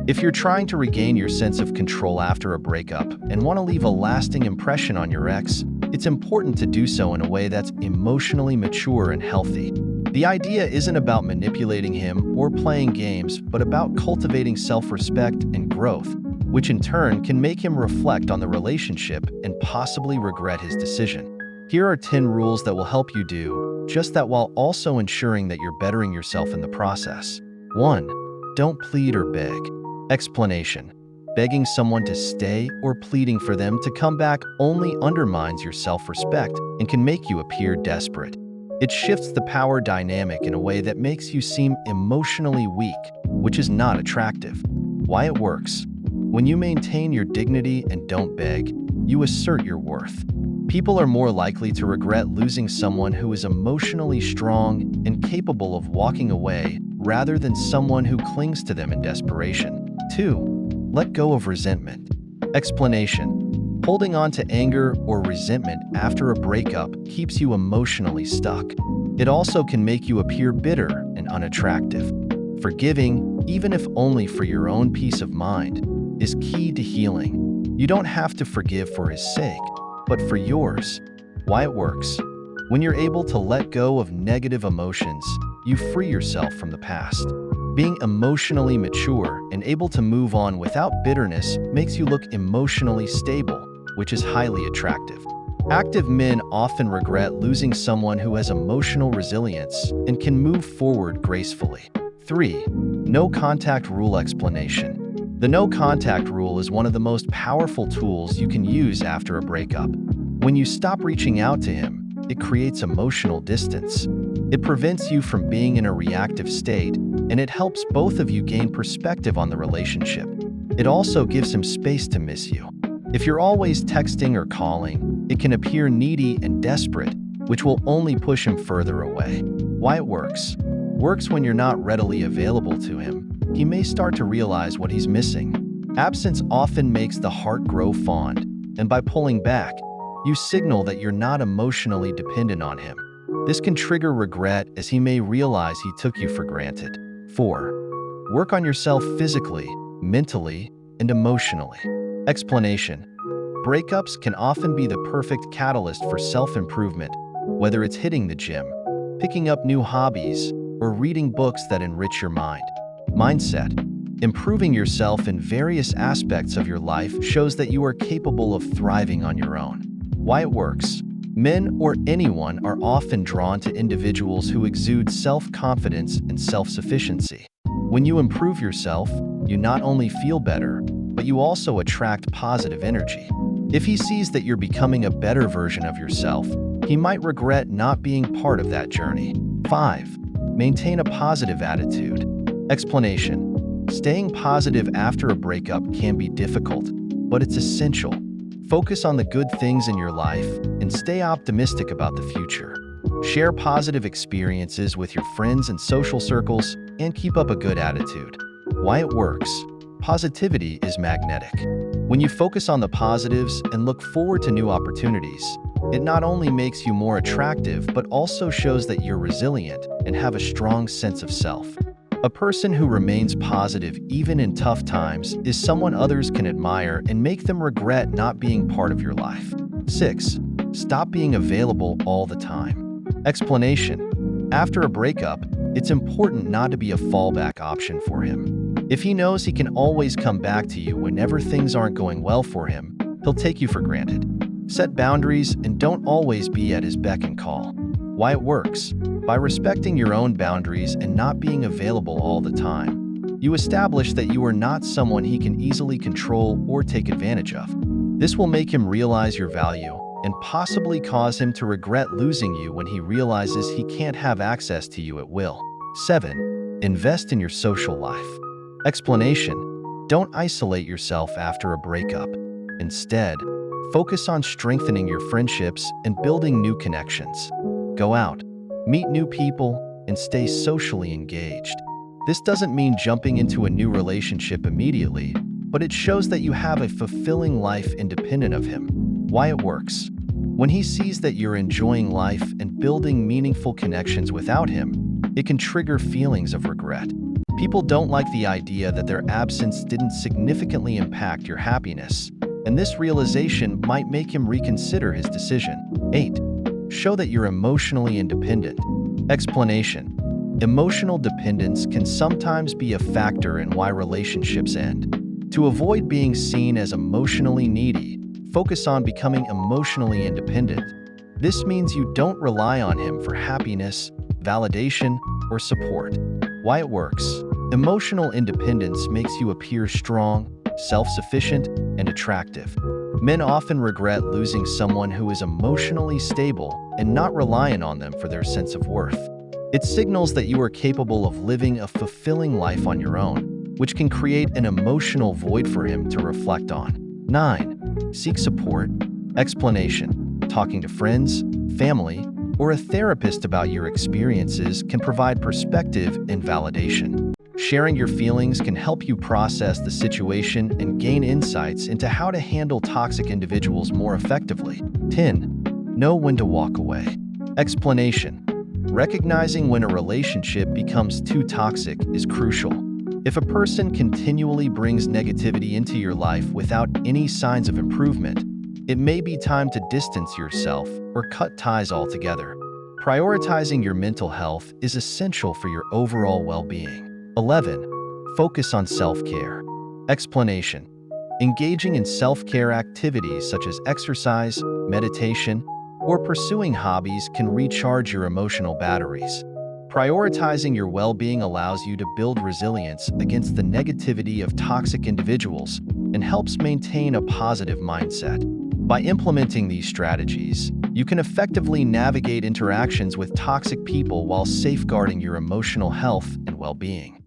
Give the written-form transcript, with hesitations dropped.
If you're trying to regain your sense of control after a breakup and want to leave a lasting impression on your ex, it's important to do so in a way that's emotionally mature and healthy. The idea isn't about manipulating him or playing games, but about cultivating self-respect and growth, which in turn can make him reflect on the relationship and possibly regret his decision. Here are 10 rules that will help you do just that while also ensuring that you're bettering yourself in the process. 1. Don't plead or beg. Explanation. Begging someone to stay or pleading for them to come back only undermines your self-respect and can make you appear desperate. It shifts the power dynamic in a way that makes you seem emotionally weak, which is not attractive. Why it works. When you maintain your dignity and don't beg, you assert your worth. People are more likely to regret losing someone who is emotionally strong and capable of walking away rather than someone who clings to them in desperation. 2. Let go of resentment. Explanation. Holding on to anger or resentment after a breakup keeps you emotionally stuck. It also can make you appear bitter and unattractive. Forgiving, even if only for your own peace of mind, is key to healing. You don't have to forgive for his sake, but for yours. Why it works. When you're able to let go of negative emotions, you free yourself from the past. Being emotionally mature and able to move on without bitterness makes you look emotionally stable, which is highly attractive. Active men often regret losing someone who has emotional resilience and can move forward gracefully. 3. No contact rule explanation. The no contact rule is one of the most powerful tools you can use after a breakup. When you stop reaching out to him, it creates emotional distance. It prevents you from being in a reactive state, and it helps both of you gain perspective on the relationship. It also gives him space to miss you. If you're always texting or calling, it can appear needy and desperate, which will only push him further away. Why it works. Works when you're not readily available to him. He may start to realize what he's missing. Absence often makes the heart grow fond, and by pulling back, you signal that you're not emotionally dependent on him. This can trigger regret as he may realize he took you for granted. 4. Work on yourself physically, mentally, and emotionally. Explanation. Breakups can often be the perfect catalyst for self-improvement, whether it's hitting the gym, picking up new hobbies, or reading books that enrich your mind. Mindset. Improving yourself in various aspects of your life shows that you are capable of thriving on your own. Why it works. Men or anyone are often drawn to individuals who exude self-confidence and self-sufficiency. When you improve yourself, you not only feel better, but you also attract positive energy. If he sees that you're becoming a better version of yourself, he might regret not being part of that journey. 5. Maintain a positive attitude. Explanation. Staying positive after a breakup can be difficult, but it's essential. Focus on the good things in your life and stay optimistic about the future. Share positive experiences with your friends and social circles and keep up a good attitude. Why it works. Positivity is magnetic. When you focus on the positives and look forward to new opportunities, it not only makes you more attractive but also shows that you're resilient and have a strong sense of self. A person who remains positive even in tough times is someone others can admire and make them regret not being part of your life. 6. Stop being available all the time. Explanation. After a breakup, it's important not to be a fallback option for him. If he knows he can always come back to you whenever things aren't going well for him, he'll take you for granted. Set boundaries and don't always be at his beck and call. Why it works. By respecting your own boundaries and not being available all the time, you establish that you are not someone he can easily control or take advantage of. This will make him realize your value and possibly cause him to regret losing you when he realizes he can't have access to you at will. 7. Invest in your social life. Explanation. Don't isolate yourself after a breakup. Instead, focus on strengthening your friendships and building new connections. Go out, meet new people, and stay socially engaged. This doesn't mean jumping into a new relationship immediately, but it shows that you have a fulfilling life independent of him. Why it works. When he sees that you're enjoying life and building meaningful connections without him, it can trigger feelings of regret. People don't like the idea that their absence didn't significantly impact your happiness, and this realization might make him reconsider his decision. 8. Show that you're emotionally independent. Explanation: emotional dependence can sometimes be a factor in why relationships end. To avoid being seen as emotionally needy, focus on becoming emotionally independent. This means you don't rely on him for happiness, validation, or support. Why it works: emotional independence makes you appear strong, self-sufficient, and attractive. Men often regret losing someone who is emotionally stable and not reliant on them for their sense of worth. It signals that you are capable of living a fulfilling life on your own, which can create an emotional void for him to reflect on. 9. Seek support. Explanation: talking to friends, family, or a therapist about your experiences can provide perspective and validation. Sharing your feelings can help you process the situation and gain insights into how to handle toxic individuals more effectively. 10. Know when to walk away. Explanation: recognizing when a relationship becomes too toxic is crucial. If a person continually brings negativity into your life without any signs of improvement, it may be time to distance yourself or cut ties altogether. Prioritizing your mental health is essential for your overall well-being. 11. Focus on self-care. Explanation: engaging in self-care activities such as exercise, meditation, or pursuing hobbies can recharge your emotional batteries. Prioritizing your well-being allows you to build resilience against the negativity of toxic individuals and helps maintain a positive mindset. By implementing these strategies, you can effectively navigate interactions with toxic people while safeguarding your emotional health and well-being.